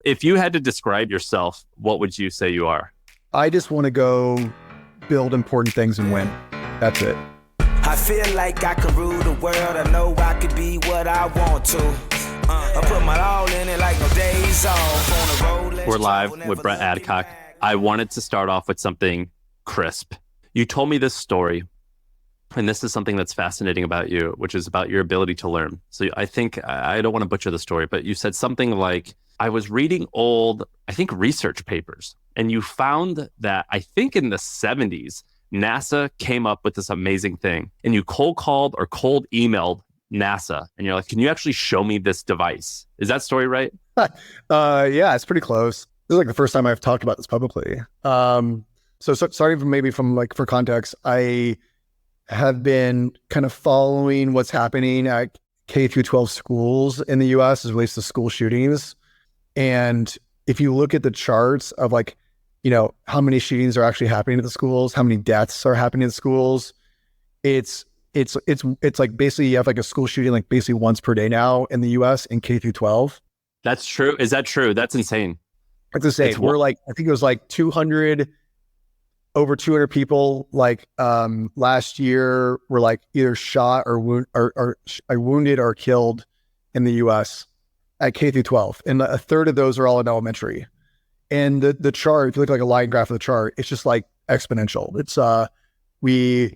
If you had to describe yourself, what would you say you are? I just want to go build important things and win. That's it. I feel like I can rule the world. I know I could be what I want to. I put my all in it like no days off. On the road, We're live with Brett Adcock. I wanted to start off with something crisp. You told me this story, and this is something that's fascinating about you, which is about your ability to learn. So I think, I don't want to butcher the story, but you said something like, I was reading old, research papers, and you found that, I think in the 70s, NASA came up with this amazing thing, and you cold called or cold emailed NASA, and you're like, can you actually show me this device? Is that story right? Yeah, it's pretty close. This is like the first time I've talked about this publicly. So sorry for context. I have been kind of following what's happening at K through 12 schools in the US as it relates to school shootings. And if you look at the charts of how many shootings are actually happening at the schools, how many deaths are happening at schools, it's like basically you have like a school shooting like basically once per day now in the US in K through 12. That's true. Is that true? That's insane. That's insane. We're like, I think it was like over 200 people last year were like either shot or wounded or killed in the US at K through 12. And a third of those are all in elementary. And the chart, if you look like a line graph of the chart, it's just like exponential. It's we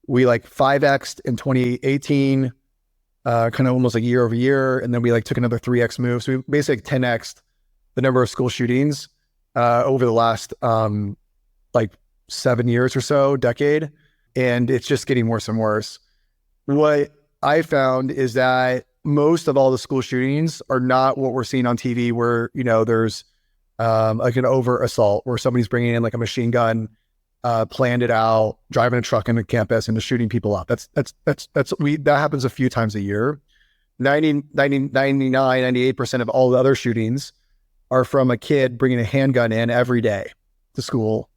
like 5x'd in 2018, kind of almost like year over year, and then we like took another 3x move. So we basically 10x'd the number of school shootings over the last 7 years or so, decade, and it's just getting worse and worse. What I found is that most of all the school shootings are not what we're seeing on TV, where there's like an over assault where somebody's bringing in like a machine gun, planned it out, driving a truck into campus and just shooting people up. That happens a few times a year. 98% of all the other shootings are from a kid bringing a handgun in every day to school.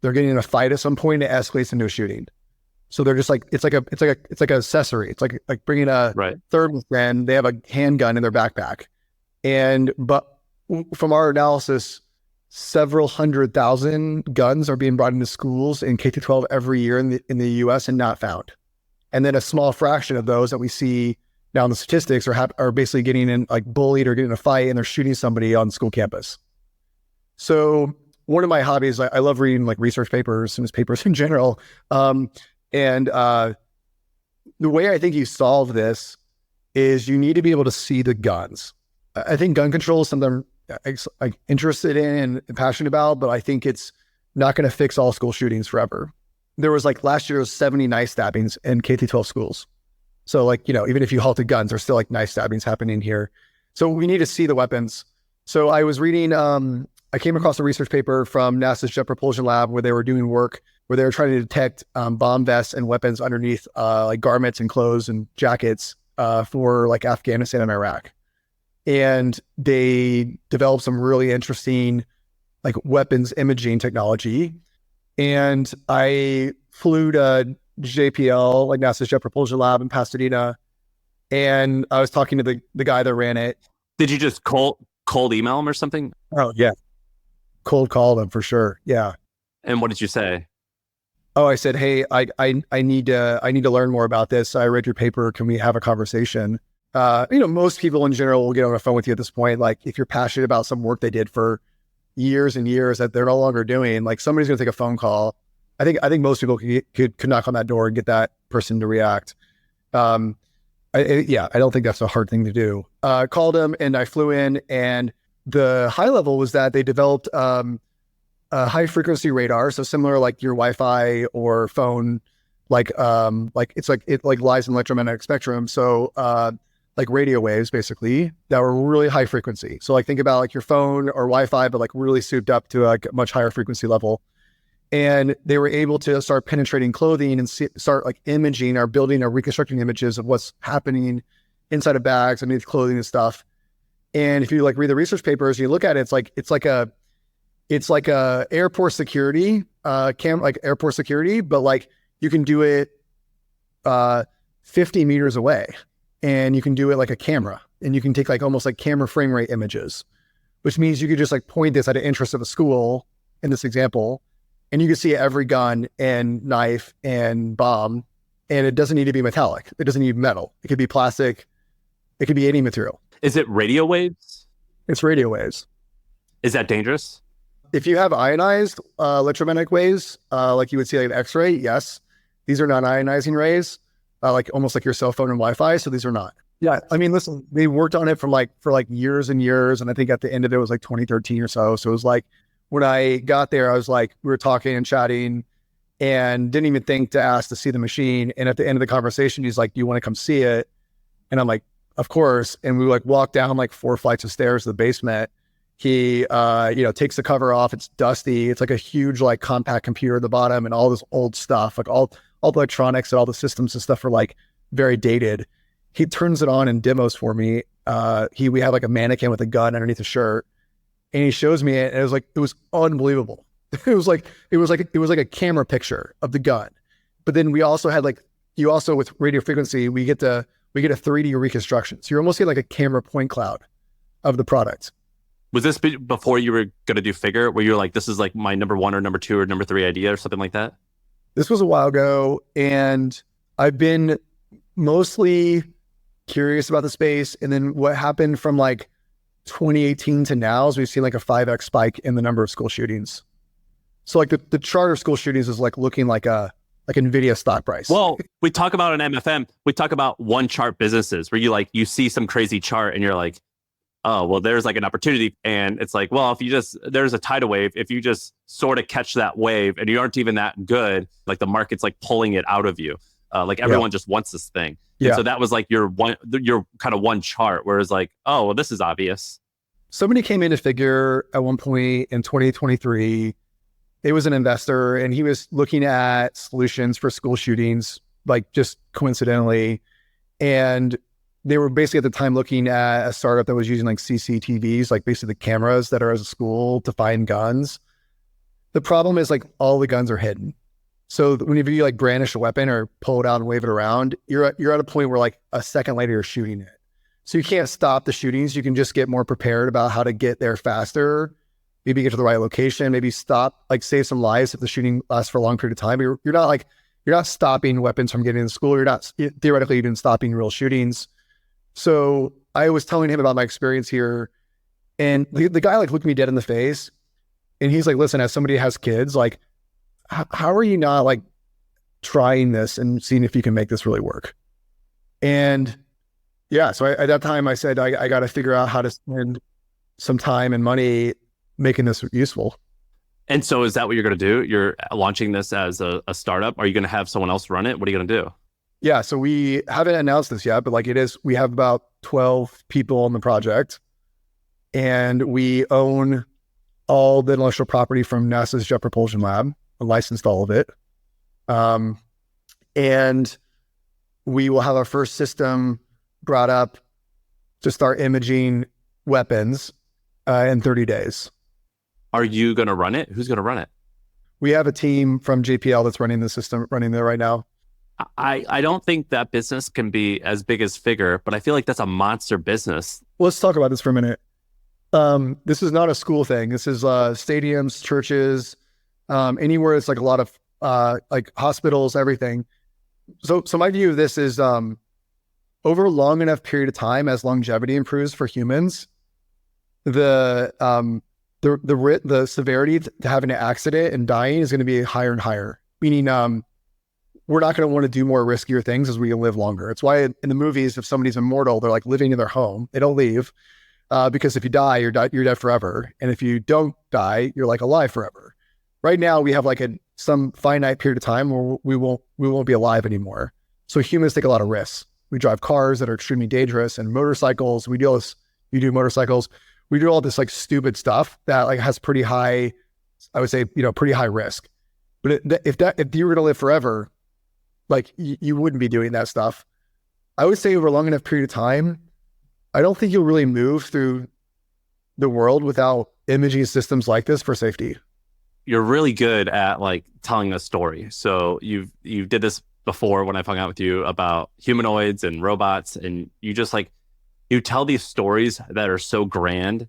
They're getting in a fight at some point, it escalates into a shooting. So they're just like, it's like a accessory. It's like bringing a thermal friend. They have a handgun in their backpack. But from our analysis, several 100,000 guns are being brought into schools in K-12 every year in the US and not found. And then a small fraction of those that we see now in the statistics are basically getting in like bullied or getting in a fight and they're shooting somebody on school campus. So one of my hobbies, I love reading like research papers and papers in general. And the way I think you solve this is you need to be able to see the guns. I think gun control is something I'm interested in and passionate about, but I think it's not going to fix all school shootings forever. There was last year was 70 knife stabbings in K-12 schools. So even if you halted guns, there's still knife stabbings happening here. So we need to see the weapons. So I was reading, I came across a research paper from NASA's Jet Propulsion Lab where they were doing work where they were trying to detect bomb vests and weapons underneath garments and clothes and jackets for Afghanistan and Iraq. And they developed some really interesting weapons imaging technology. And I flew to JPL, NASA's Jet Propulsion Lab in Pasadena, and I was talking to the guy that ran it. Did you just cold email him or something? Oh yeah, cold called him for sure. Yeah. And what did you say? Oh, I said, hey, I need to learn more about this. I read your paper. Can we have a conversation? Most people in general will get on the phone with you at this point. If you're passionate about some work they did for years and years that they're no longer doing, somebody's going to take a phone call. I think most people could knock on that door and get that person to react. I don't think that's a hard thing to do. Called him and I flew in, and the high level was that they developed a high frequency radar. So similar your Wi-Fi or phone, it lies in electromagnetic spectrum. So radio waves basically that were really high frequency. So think about your phone or Wi-Fi, but really souped up to a much higher frequency level. And they were able to start penetrating clothing and start imaging or building or reconstructing images of what's happening inside of bags, underneath clothing and stuff. And if you read the research papers, you look at it, it's like a airport security airport security, but you can do it 50 meters away, and you can do it like a camera, and you can take almost camera frame rate images which means you could just like point this at an interest of a school in this example, and you can see every gun and knife and bomb, and it doesn't need to be metallic. It doesn't need metal. It could be plastic. It could be any material. Is it radio waves? It's radio waves. Is that dangerous? If you have ionized electromagnetic waves, like you would see like an X-ray, yes. These are non-ionizing rays, like almost like your cell phone and Wi-Fi. So these are not. Yeah, I mean, listen, they worked on it for years and years, and I think at the end of it was like 2013 or so. So it was like when I got there, I was like, we were talking and chatting, and didn't even think to ask to see the machine. And at the end of the conversation, he's like, "Do you want to come see it?" And I'm like, "Of course." And we like walk down like 4 flights of stairs to the basement. He, takes the cover off. It's dusty. It's like a huge like compact computer at the bottom, and all this old stuff, like all the electronics and all the systems and stuff are like very dated. He turns it on and demos for me. We have like a mannequin with a gun underneath the shirt, and he shows me it. And it was unbelievable. It was like a camera picture of the gun. But then we also had with radio frequency, we get a 3D reconstruction. So you're almost getting like a camera point cloud of the product. Was this before you were going to do Figure, where you're like, this is like my number 1 or number 2 or number 3 idea or something like that? This was a while ago, and I've been mostly curious about the space. And then what happened from like 2018 to now is we've seen like a 5x spike in the number of school shootings. So like the charter school shootings is like looking like NVIDIA stock price. Well, we talk about an MFM. We talk about one chart businesses where you see some crazy chart and you're like, oh, well, there's like an opportunity. And it's like, well, there's a tidal wave. If you just sort of catch that wave and you aren't even that good, like the market's like pulling it out of you. Like everyone just wants this thing. Yeah. And so that was like your kind of one chart, where it's like, oh, well, this is obvious. Somebody came in to Figure at one point in 2023. It was an investor, and he was looking at solutions for school shootings, like just coincidentally. And they were basically at the time looking at a startup that was using like CCTVs, like basically the cameras that are as a school to find guns. The problem is like all the guns are hidden. So whenever you like brandish a weapon or pull it out and wave it around, you're at a point where like a second later you're shooting it. So you can't stop the shootings. You can just get more prepared about how to get there faster. Maybe get to the right location. Maybe stop, like save some lives if the shooting lasts for a long period of time. You're not stopping weapons from getting into school. You're not theoretically even stopping real shootings. So I was telling him about my experience here, and the guy like looked me dead in the face, and he's like, "Listen, as somebody who has kids, like, how are you not like trying this and seeing if you can make this really work?" And yeah, so at that time I said, I got to figure out how to spend some time and money making this useful. And so is that what you're going to do? You're launching this as a startup? Are you going to have someone else run it? What are you going to do? Yeah, so we haven't announced this yet, but we have about 12 people on the project, and we own all the intellectual property from NASA's Jet Propulsion Lab, licensed all of it. And we will have our first system brought up to start imaging weapons in 30 days. Are you going to run it? Who's going to run it? We have a team from JPL that's running the system, running there right now. I don't think that business can be as big as Figure, but I feel like that's a monster business. Let's talk about this for a minute. This is not a school thing. This is stadiums, churches, anywhere it's like a lot of like hospitals, everything. So my view of this is over a long enough period of time, as longevity improves for humans, the severity to having an accident and dying is going to be higher and higher. Meaning, we're not going to want to do more riskier things as we can live longer. It's why in the movies, if somebody's immortal, they're like living in their home. They don't leave because if you die, you're dead forever. And if you don't die, you're like alive forever. Right now, we have like some finite period of time where we won't be alive anymore. So humans take a lot of risks. We drive cars that are extremely dangerous, and motorcycles. We do all this. You do motorcycles. We do all this like stupid stuff that like has pretty high, I would say, pretty high risk. But if you were going to live forever, like you wouldn't be doing that stuff. I would say over a long enough period of time, I don't think you'll really move through the world without imaging systems like this for safety. You're really good at like telling a story. So you did this before when I've hung out with you about humanoids and robots, and you just like, you tell these stories that are so grand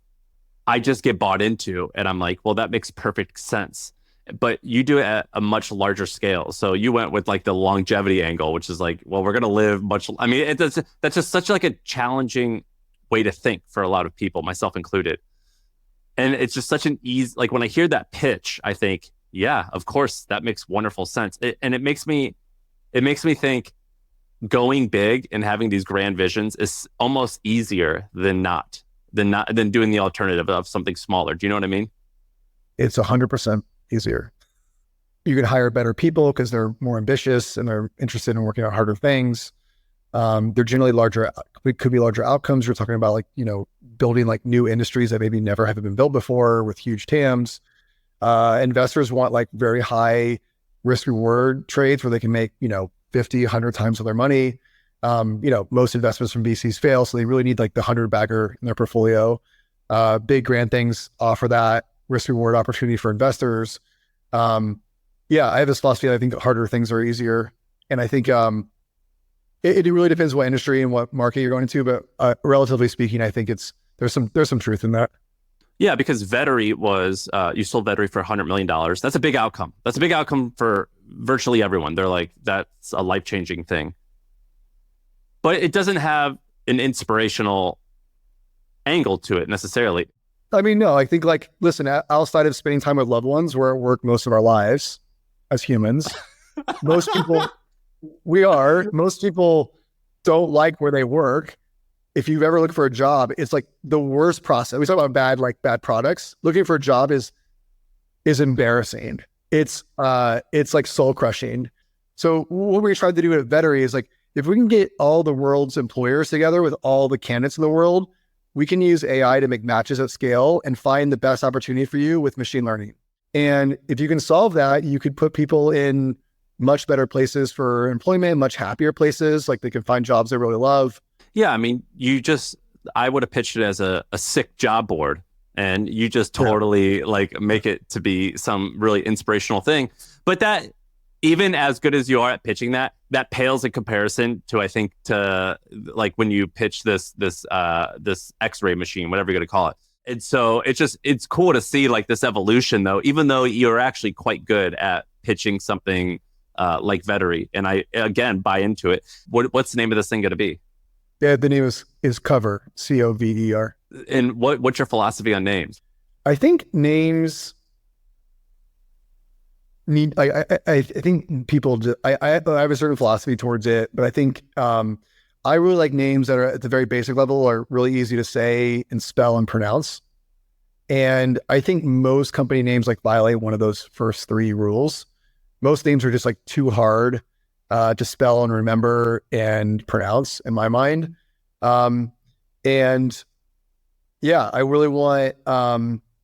I just get bought into, and I'm like, well, that makes perfect sense. But you do it at a much larger scale. So you went with like the longevity angle, which is like, well, we're going to live much. I mean, that's just such like a challenging way to think for a lot of people, myself included. And it's just such an easy, like when I hear that pitch, I think, yeah, of course, that makes wonderful sense. And it makes me think going big and having these grand visions is almost easier than doing the alternative of something smaller. Do you know what I mean? It's 100% easier. You can hire better people because they're more ambitious and they're interested in working on harder things. They're generally larger. It could be larger outcomes. We're talking about like, building like new industries that maybe never have been built before with huge TAMs. Investors want like very high risk reward trades where they can make, 50, 100 times of their money. Most investments from VCs fail. So they really need like the 100 bagger in their portfolio. Big grand things offer that risk reward opportunity for investors. I have this philosophy that I think harder things are easier. And I think, it really depends what industry and what market you're going into, but relatively speaking, I think there's some truth in that. Yeah, because Vettery was, you sold Vettery for $100 million. That's a big outcome. That's a big outcome for virtually everyone. They're like, that's a life-changing thing. But it doesn't have an inspirational angle to it necessarily. I mean, no, I think like, listen, outside of spending time with loved ones, we're at work most of our lives as humans. Most people don't like where they work. If you've ever looked for a job, it's like the worst process. We talk about bad products. Looking for a job is embarrassing. It's like soul crushing. So what we tried to do at Vettery is like, if we can get all the world's employers together with all the candidates in the world, we can use AI to make matches at scale and find the best opportunity for you with machine learning. And if you can solve that, you could put people in much better places for employment, much happier places, like they can find jobs they really love. Yeah, I mean, I would have pitched it as a sick job board, and you just totally like make it to be some really inspirational thing. But that, even as good as you are at pitching that pales in comparison to, I think, to like when you pitch this X-ray machine, whatever you're going to call it. And so it's cool to see like this evolution, though, even though you're actually quite good at pitching something like Vettery. And I, again, buy into it. What's the name of this thing going to be? Yeah, the name is Cover, COVER. And what's your philosophy on names? I think names need. I think people. I have a certain philosophy towards it, but I think I really like names that are at the very basic level are really easy to say and spell and pronounce. And I think most company names like violate one of those first three rules. Most names are just like too hard to spell and remember and pronounce in my mind. And yeah, I really want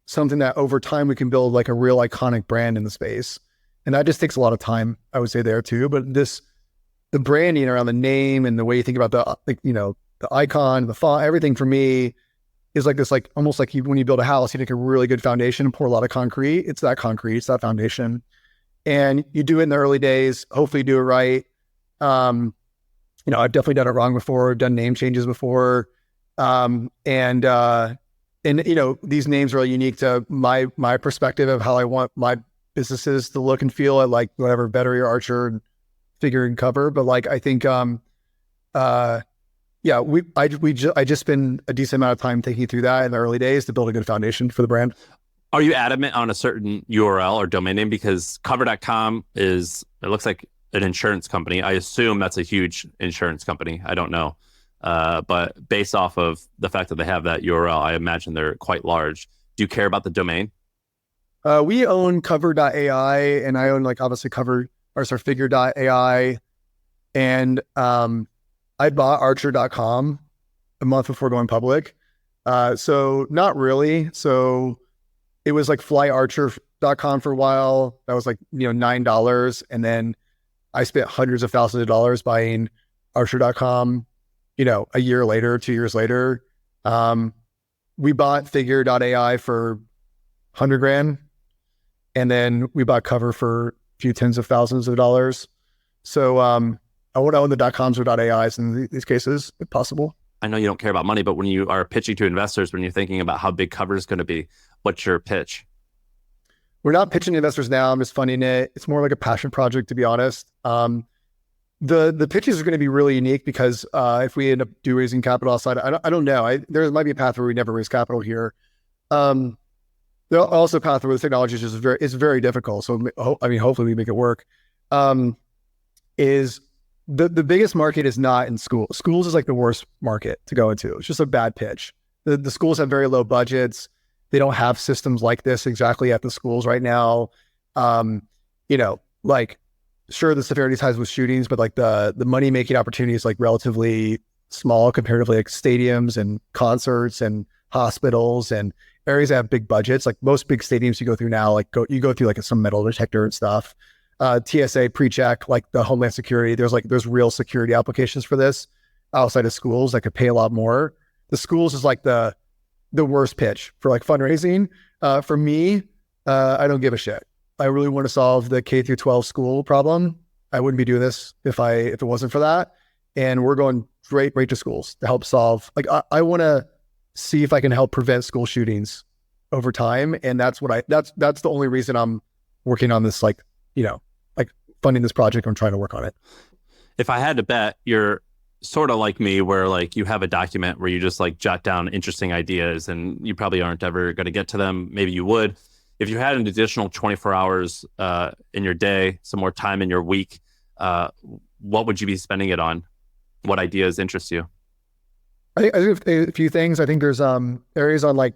something that over time we can build like a real iconic brand in the space. And that just takes a lot of time, I would say there too. But the branding around the name and the way you think about the icon, the font, everything for me is like this, like almost like when you build a house, you take a really good foundation and pour a lot of concrete. It's that concrete, it's that foundation. And you do it in the early days, hopefully you do it right. I've definitely done it wrong before, done name changes before. And these names are unique to my perspective of how I want my businesses to look and feel at like whatever Vettery or Archer and Figure and Cover. But like, I think, I just spend a decent amount of time thinking through that in the early days to build a good foundation for the brand. Are you adamant on a certain URL or domain name? Because cover.com it looks like an insurance company. I assume that's a huge insurance company. I don't know. But based off of the fact that they have that URL, I imagine they're quite large. Do you care about the domain? We own cover.ai and I own like obviously figure.ai. And I bought archer.com a month before going public. So not really. So it was like flyarcher.com for a while. That was like, $9. And then I spent hundreds of thousands of dollars buying archer.com, a year later, 2 years later. We bought figure.ai for $100,000. And then we bought Cover for a few tens of thousands of dollars. So I want to own the .coms or .ais in these cases, if possible. I know you don't care about money, but when you are pitching to investors, when you're thinking about how big cover is going to be, what's your pitch? We're not pitching to investors now. I'm just funding it. It's more like a passion project, to be honest. The pitches are going to be really unique because if we end up raising capital outside, I don't know. There might be a path where we never raise capital here. There's also a path where the technology is just very difficult. So hopefully we make it work. Is the biggest market is not in schools. Schools is like the worst market to go into. It's just a bad pitch. The schools have very low budgets. They don't have systems like this exactly at the schools right now. Like sure, the severity ties with shootings, but like the money making opportunity is like relatively small comparatively, like stadiums and concerts and hospitals and areas that have big budgets. Like most big stadiums you go through now, you go through like some metal detector and stuff. TSA pre-check, like the Homeland Security. There's real security applications for this outside of schools that could pay a lot more. The schools is like the worst pitch for like fundraising. For me, I don't give a shit. I really want to solve the K through 12 school problem. I wouldn't be doing this if it wasn't for that. And we're going right to schools to help solve. Like I want to see if I can help prevent school shootings over time. And that's the only reason I'm working on this, like funding this project. I'm trying to work on it. If I had to bet, you're sort of like me, where like you have a document where you just like jot down interesting ideas and you probably aren't ever going to get to them. Maybe you would. If you had an additional 24 hours in your day, some more time in your week, what would you be spending it on? What ideas interest you? I think a few things. I think there's areas on like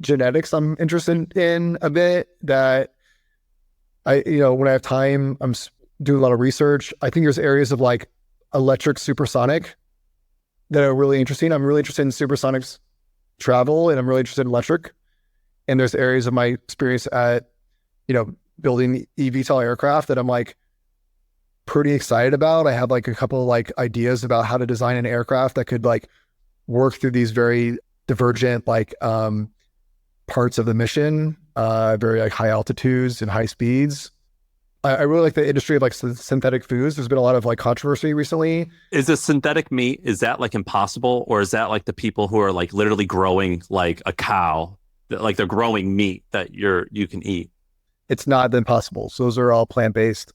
genetics I'm interested in a bit that when I have time, I'm doing a lot of research. I think there's areas of like electric supersonic that are really interesting. I'm really interested in supersonics travel, and I'm really interested in electric. And there's areas of my experience at, building eVTOL aircraft that I'm like pretty excited about. I have like a couple of like ideas about how to design an aircraft that could like work through these very divergent like parts of the mission, very like high altitudes and high speeds. I really like the industry of like synthetic foods. There's been a lot of like controversy recently. Is a synthetic meat, is that like impossible? Or is that like the people who are like literally growing like a cow, like they're growing meat that you can eat? It's not impossible. So those are all plant-based.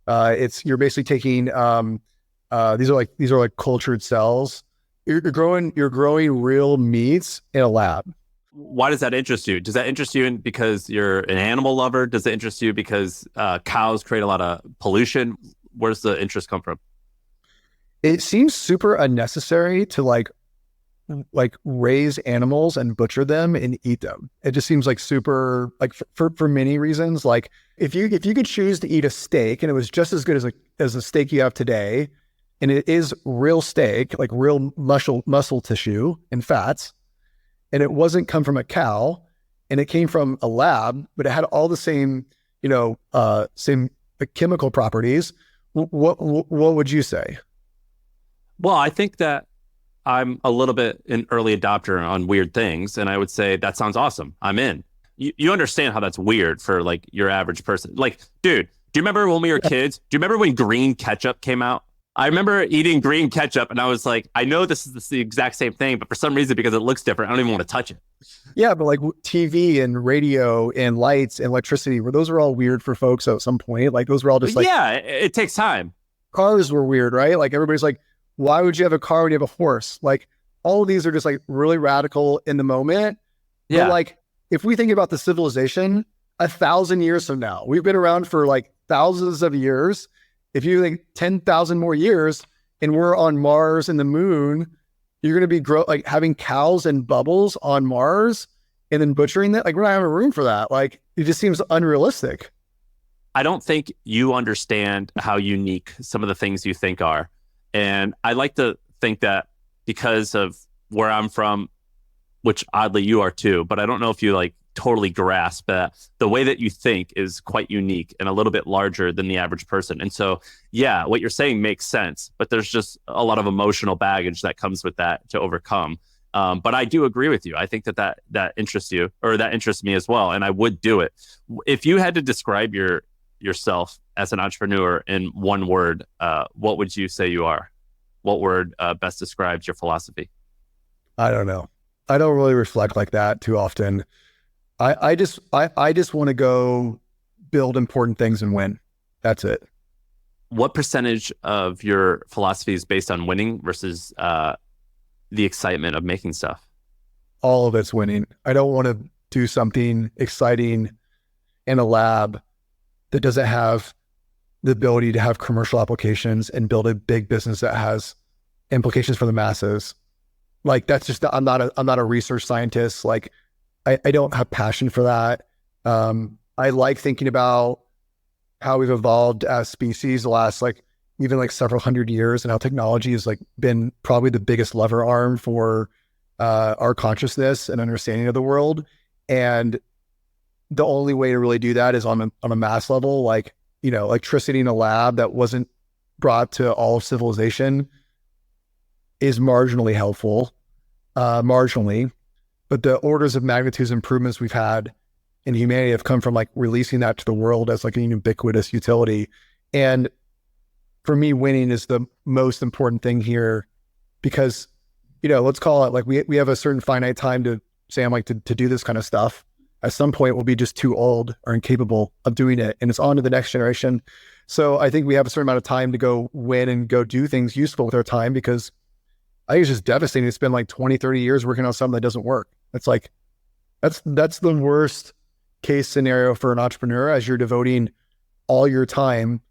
You're basically taking, these are like cultured cells. You're growing real meats in a lab. Why does that interest you? Does that interest you because you're an animal lover? Does it interest you because cows create a lot of pollution? Where does the interest come from? It seems super unnecessary to like raise animals and butcher them and eat them. It just seems like super, like for many reasons. Like if you could choose to eat a steak and it was just as good as a steak you have today, and it is real steak, like real muscle tissue and fats, and it wasn't come from a cow, and it came from a lab, but it had all the same, same chemical properties. What would you say? Well, I think that I'm a little bit an early adopter on weird things, and I would say that sounds awesome. I'm in. You understand how that's weird for like your average person. Like, dude, do you remember when we were kids? Do you remember when green ketchup came out? I remember eating green ketchup and I was like, I know this is the exact same thing, but for some reason, because it looks different, I don't even want to touch it. Yeah, but like TV and radio and lights and electricity, those were all weird for folks at some point. Like those were all just like... Yeah, it takes time. Cars were weird, right? Like everybody's like, why would you have a car when you have a horse? Like all of these are just like really radical in the moment. Yeah. But like if we think about the civilization 1,000 years from now, we've been around for like thousands of years. If you think 10,000 more years and we're on Mars and the moon, you're going to be having cows and bubbles on Mars and then butchering that. Like we're not having room for that. Like it just seems unrealistic. I don't think you understand how unique some of the things you think are. And I like to think that because of where I'm from, which oddly you are too, but I don't know if you like totally grasp that the way that you think is quite unique and a little bit larger than the average person. And so, yeah, what you're saying makes sense, but there's just a lot of emotional baggage that comes with that to overcome. But I do agree with you. I think that interests you, or that interests me as well. And I would do it. If you had to describe yourself as an entrepreneur in one word, what would you say you are? What word best describes your philosophy? I don't know. I don't really reflect like that too often. I just want to go build important things and win. That's it. What percentage of your philosophy is based on winning versus the excitement of making stuff? All of it's winning. I don't want to do something exciting in a lab that doesn't have the ability to have commercial applications and build a big business that has implications for the masses. Like that's just, I'm not a research scientist. Like I don't have passion for that. I like thinking about how we've evolved as species the last even several hundred years, and how technology has been probably the biggest lever arm for our consciousness and understanding of the world. And the only way to really do that is on a mass level. Electricity in a lab that wasn't brought to all of civilization is marginally helpful, marginally, but the orders of magnitudes improvements we've had in humanity have come from releasing that to the world as an ubiquitous utility. And for me, winning is the most important thing here, because, let's call it we have a certain finite time to say, to do this kind of stuff. At some point we'll be just too old or incapable of doing it, and it's on to the next generation. So I think we have a certain amount of time to go win and go do things useful with our time, because I think it's just devastating to spend 20, 30 years working on something that doesn't work. It's that's the worst case scenario for an entrepreneur, as you're devoting all your time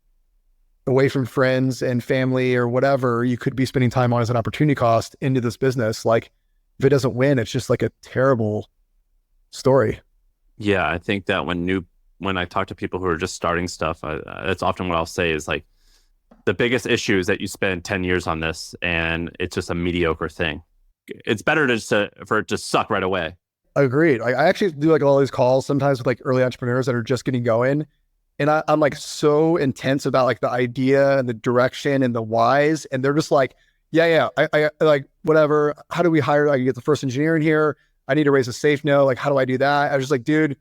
away from friends and family or whatever you could be spending time on as an opportunity cost into this business. If it doesn't win, it's just a terrible story. Yeah, I think that when I talk to people who are just starting stuff, that's often what I'll say is the biggest issue is that you spend 10 years on this and it's just a mediocre thing. It's better for it to suck right away. Agreed. I actually do all these calls sometimes with early entrepreneurs that are just getting going. And I'm so intense about the idea and the direction and the whys. And they're just yeah, I whatever. How do we hire? I can get the first engineer in here. I need to raise a safe note. How do I do that? I was just dude,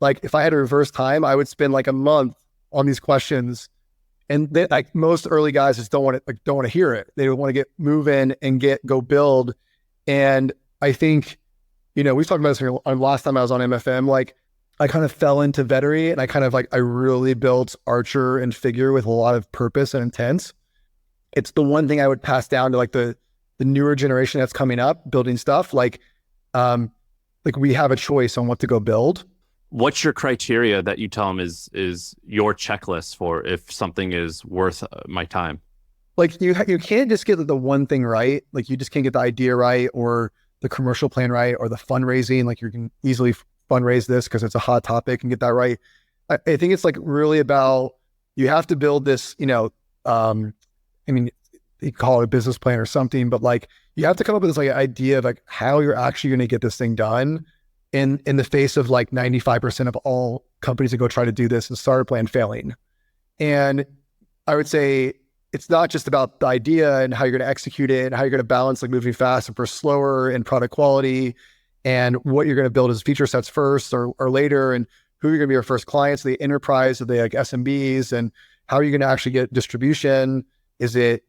if I had a reverse time, I would spend a month on these questions. And they, most early guys just don't want to hear it. They want to get moving and go build. And I think, we've talked about this here last time I was on MFM. I kind of fell into veterinary, and I really built Archer and Figure with a lot of purpose and intent. It's the one thing I would pass down to the newer generation that's coming up building stuff. We have a choice on what to go build. What's your criteria that you tell them is your checklist for if something is worth my time? You can't just get the one thing right. You just can't get the idea right, or the commercial plan right, or the fundraising. You can easily fundraise this because it's a hot topic and get that right. I think it's really about, you have to build this, you call it a business plan or something, but you have to come up with this idea of how you're actually going to get this thing done in the face of 95% of all companies that go try to do this and start a plan failing. And I would say it's not just about the idea and how you're going to execute it and how you're going to balance moving fast and for slower and product quality, and what you're going to build as feature sets first or later, and who you're going to be your first clients, the enterprise, or the SMBs, and how are you going to actually get distribution? Is it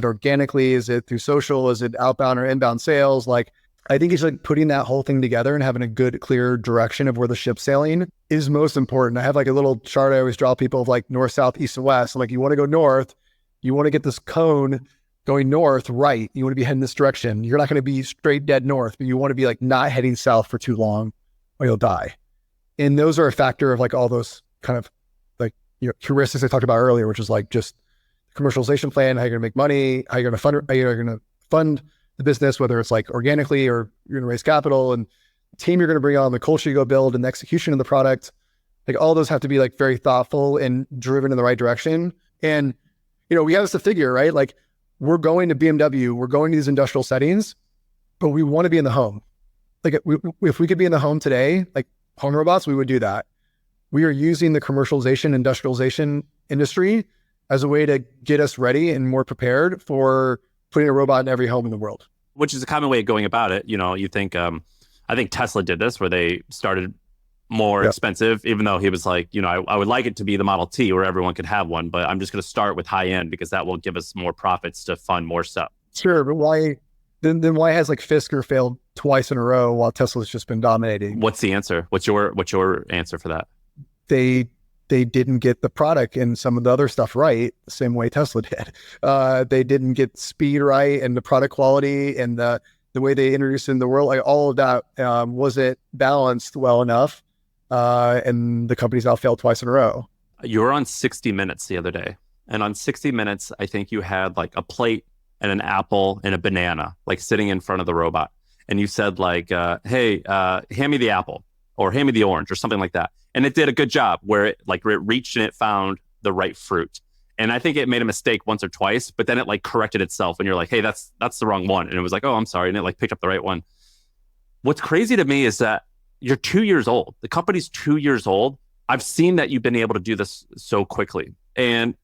organically? Is it through social? Is it outbound or inbound sales? I think it's putting that whole thing together and having a good, clear direction of where the ship's sailing is most important. I have a little chart I always draw people of north, south, east, and west. I'm you want to go north, you want to get this cone going north, right? You want to be heading this direction. You're not going to be straight dead north, but you want to be not heading south for too long or you'll die. And those are a factor of all those kind of heuristics I talked about earlier, which is just commercialization plan, how you're going to make money, how you're going to fund the business, whether it's organically or you're going to raise capital, and the team you're going to bring on, the culture you go build, and the execution of the product. All those have to be very thoughtful and driven in the right direction. And, we have this to figure, right? We're going to BMW, we're going to these industrial settings, but we want to be in the home. If we could be in the home today, home robots, we would do that. We are using the commercialization, industrialization industry as a way to get us ready and more prepared for putting a robot in every home in the world. Which is a common way of going about it. You think, I think Tesla did this, where they started more expensive, even though he was I would like it to be the Model T where everyone could have one, but I'm just going to start with high end because that will give us more profits to fund more stuff. Sure, but why then why has like Fisker failed twice in a row while Tesla's just been dominating? What's the answer? What's your answer for that? They didn't get the product and some of the other stuff right, the same way Tesla did. They didn't get speed right and the product quality and the way they introduced it in the world. Like all of that wasn't balanced well enough, and the company's now failed twice in a row. You were on 60 Minutes the other day, and on 60 Minutes, I think you had like a plate and an apple and a banana, like sitting in front of the robot, and you said like, "Hey, hand me the apple," or "Hand me the orange," or something like that. And it did a good job where it reached and it found the right fruit. And I think it made a mistake once or twice, but then it like corrected itself. And you're like, hey, that's the wrong one. And it was like, oh, I'm sorry. And it like picked up the right one. What's crazy to me is that you're 2 years old. The company's 2 years old. I've seen that you've been able to do this so quickly. And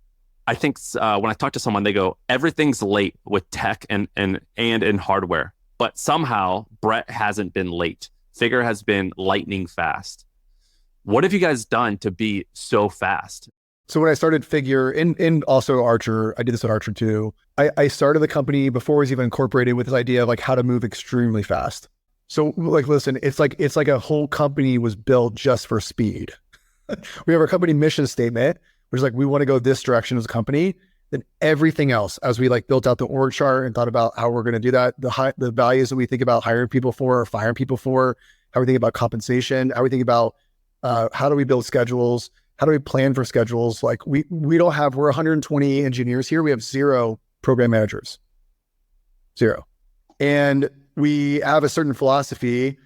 I think when I talk to someone, they go, everything's late with tech and in hardware. But somehow Brett hasn't been late. Figure has been lightning fast. What have you guys done to be so fast? So when I started Figure and also Archer, I did this at Archer too. I started the company before it was even incorporated with this idea of like how to move extremely fast. So like, listen, it's like a whole company was built just for speed. We have our company mission statement, which is like, we want to go this direction as a company. Then everything else, as we like built out the org chart and thought about how we're going to do that, the values that we think about hiring people for or firing people for, how we think about compensation, how we think about how do we build schedules? How do we plan for schedules? Like we're 120 engineers here. We have 0 program managers, 0. And we have a certain philosophy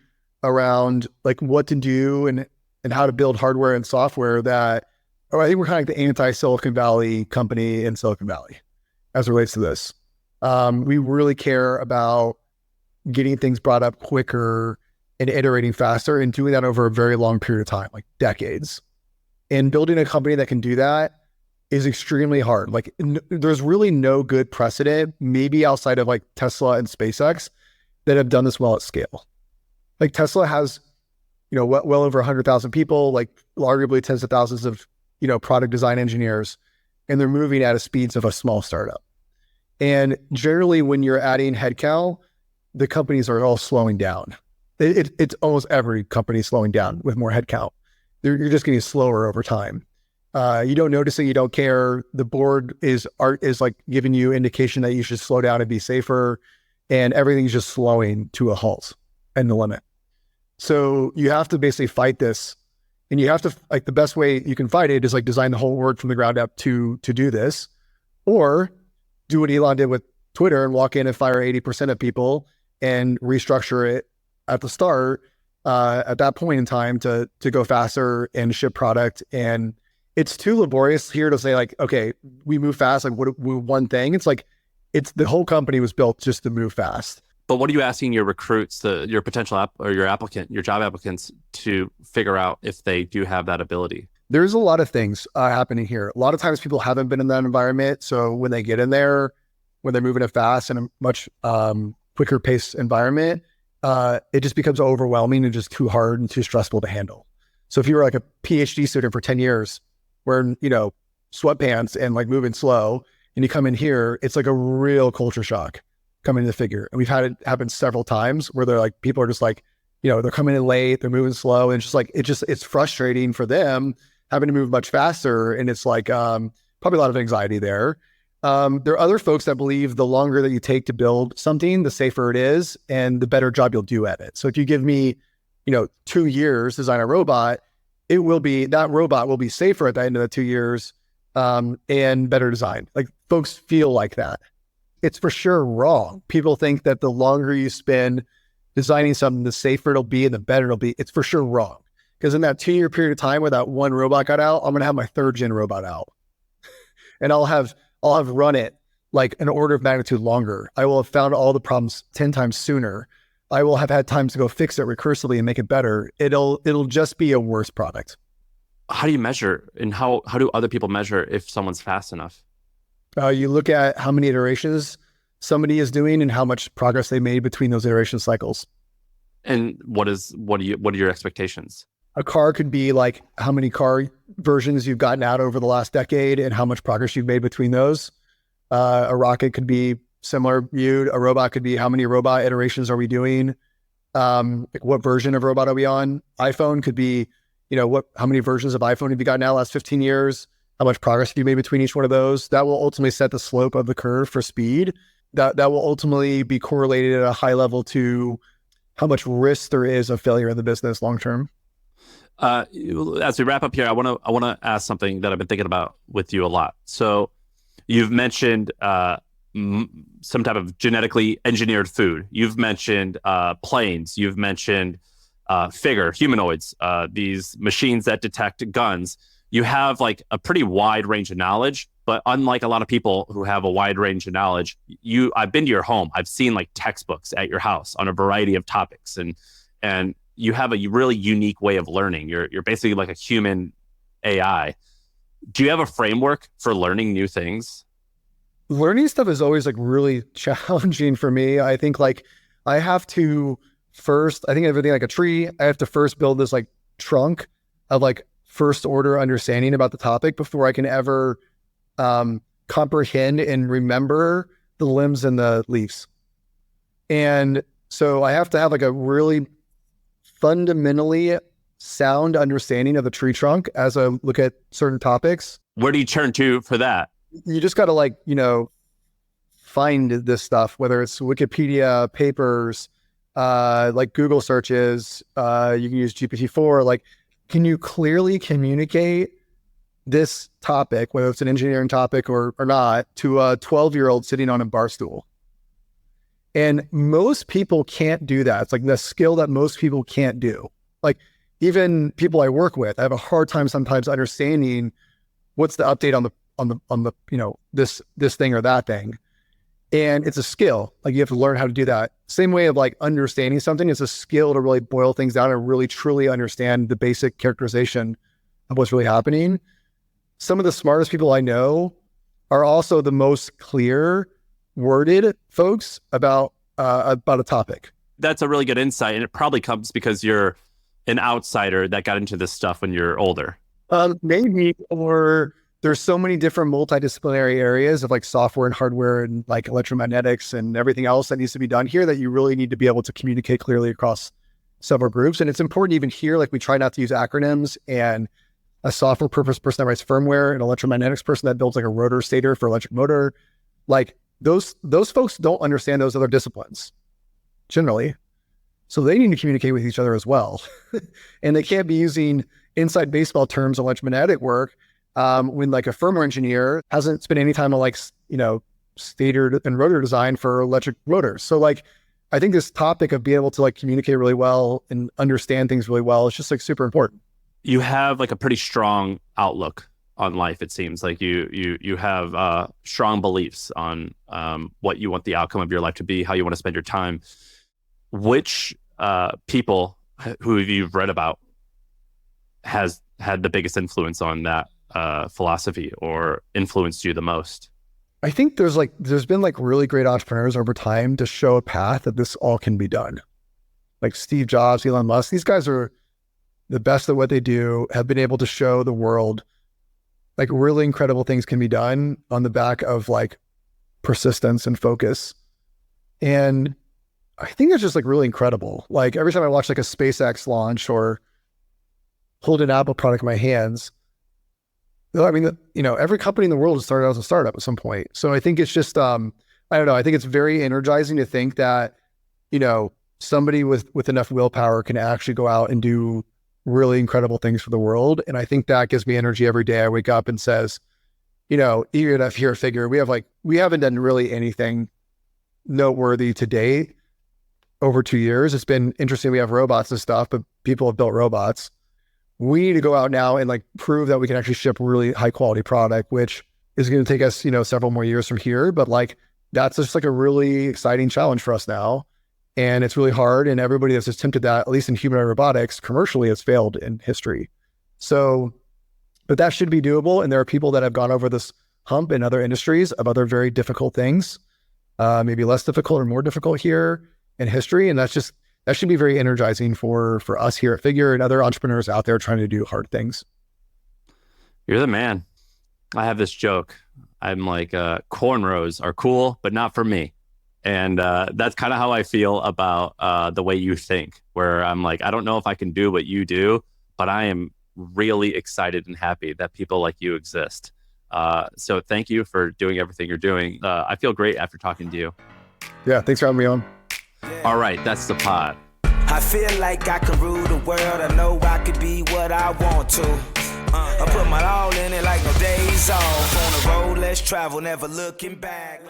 around like what to do and how to build hardware and software that, or I think we're kind of like the anti-Silicon Valley company in Silicon Valley as it relates to this. We really care about getting things brought up quicker and iterating faster and doing that over a very long period of time, like decades. And building a company that can do that is extremely hard. Like there's really no good precedent, maybe outside of like Tesla and SpaceX, that have done this well at scale. Like Tesla has, well over 100,000 people, like arguably tens of thousands of, product design engineers, and they're moving at a speeds of a small startup. And generally when you're adding headcount, the companies are all slowing down. It's almost every company slowing down with more headcount. You're just getting slower over time. You don't notice it. You don't care. The board is like giving you indication that you should slow down and be safer, and everything's just slowing to a halt and the limit. So you have to basically fight this, and you have to like the best way you can fight it is like design the whole org from the ground up to do this, or do what Elon did with Twitter and walk in and fire 80% of people and restructure it at the start, at that point in time to go faster and ship product. And it's too laborious here to say like, okay, we move fast. Like one thing, it's like, the whole company was built just to move fast. But what are you asking your recruits, your potential your job applicants to figure out if they do have that ability? There's a lot of things happening here. A lot of times people haven't been in that environment. So when they get in there, when they're moving it fast in a much quicker paced environment, it just becomes overwhelming and just too hard and too stressful to handle. So if you were like a PhD student for 10 years, wearing, sweatpants and like moving slow, and you come in here, it's like a real culture shock coming into Figure. And we've had it happen several times where they're like, people are just like, they're coming in late, they're moving slow. And it's just like, it's frustrating for them having to move much faster. And it's like, probably a lot of anxiety there. There are other folks that believe the longer that you take to build something, the safer it is and the better job you'll do at it. So if you give me, 2 years to design a robot, that robot will be safer at the end of the 2 years, and better designed. Like folks feel like that. It's for sure wrong. People think that the longer you spend designing something, the safer it'll be and the better it'll be. It's for sure wrong. Because in that 2-year period of time where that one robot got out, I'm going to have my 3rd gen robot out. And I'll have run it like an order of magnitude longer. I will have found all the problems 10 times sooner. I will have had time to go fix it recursively and make it better. It'll just be a worse product. How do you measure, and how do other people measure if someone's fast enough? You look at how many iterations somebody is doing and how much progress they made between those iteration cycles. And what are your expectations? A car could be like how many car versions you've gotten out over the last decade and how much progress you've made between those. A rocket could be similar viewed. A robot could be how many robot iterations are we doing? Like what version of robot are we on? iPhone could be, how many versions of iPhone have you got now last 15 years? How much progress have you made between each one of those? That will ultimately set the slope of the curve for speed. That will ultimately be correlated at a high level to how much risk there is of failure in the business long term. As we wrap up here, I want to ask something that I've been thinking about with you a lot. So you've mentioned some type of genetically engineered food. You've mentioned planes. You've mentioned humanoids, these machines that detect guns. You have like a pretty wide range of knowledge, but unlike a lot of people who have a wide range of knowledge, I've been to your home. I've seen like textbooks at your house on a variety of topics, and you have a really unique way of learning. You're basically like a human AI. Do you have a framework for learning new things? Learning stuff is always like really challenging for me. I think like I have to first, I think everything like a tree, I have to first build this like trunk of like first order understanding about the topic before I can ever comprehend and remember the limbs and the leaves. And so I have to have like a really fundamentally sound understanding of the tree trunk as I look at certain topics. Where do you turn to for that? You just got to find this stuff, whether it's Wikipedia, papers, like Google searches, you can use GPT-4. Like, can you clearly communicate this topic, whether it's an engineering topic or not, to a 12-year-old sitting on a bar stool? And most people can't do that. It's like the skill that most people can't do. Like even people I work with, I have a hard time sometimes understanding what's the update on the this thing or that thing. And it's a skill. Like you have to learn how to do that. Same way of like understanding something. It's a skill to really boil things down and really truly understand the basic characterization of what's really happening. Some of the smartest people I know are also the most clear worded folks about a topic. That's a really good insight. And it probably comes because you're an outsider that got into this stuff when you're older. Maybe, or there's so many different multidisciplinary areas of like software and hardware and like electromagnetics and everything else that needs to be done here that you really need to be able to communicate clearly across several groups. And it's important even here, like we try not to use acronyms, and a software purpose person that writes firmware, an electromagnetics person that builds like a rotor stator for electric motor. Like those folks don't understand those other disciplines generally. So they need to communicate with each other as well. And they can't be using inside baseball terms, electromagnetic work, when like a firmware engineer hasn't spent any time on like, stator and rotor design for electric motors. So like, I think this topic of being able to like communicate really well and understand things really well is just like super important. You have like a pretty strong outlook on life. It seems like you have strong beliefs on what you want the outcome of your life to be, how you want to spend your time. Which people who you've read about has had the biggest influence on that philosophy or influenced you the most? I think there's been like really great entrepreneurs over time to show a path that this all can be done. Like Steve Jobs, Elon Musk, these guys are the best at what they do, have been able to show the world like really incredible things can be done on the back of like persistence and focus. And I think it's just like really incredible. Like every time I watch like a SpaceX launch or hold an Apple product in my hands, I mean, every company in the world has started out as a startup at some point. So I think it's just, I don't know. I think it's very energizing to think that, somebody with enough willpower can actually go out and do really incredible things for the world. And I think that gives me energy every day. I wake up and says, even if here figure, we haven't done really anything noteworthy to date over 2 years. It's been interesting. We have robots and stuff, but people have built robots. We need to go out now and like prove that we can actually ship really high quality product, which is going to take us, several more years from here. But like, that's just like a really exciting challenge for us now. And it's really hard. And everybody that's attempted that, at least in humanoid robotics, commercially has failed in history. So, but that should be doable. And there are people that have gone over this hump in other industries of other very difficult things, maybe less difficult or more difficult here in history. And that should be very energizing for us here at Figure and other entrepreneurs out there trying to do hard things. You're the man. I have this joke. I'm like, cornrows are cool, but not for me. And that's kind of how I feel about the way you think, where I'm like, I don't know if I can do what you do, but I am really excited and happy that people like you exist. So thank you for doing everything you're doing. I feel great after talking to you. Yeah, thanks for having me on. All right, that's the pod. I feel like I can rule the world. I know I could be what I want to. I put my all in it like no days off. On the road, let's travel, never looking back.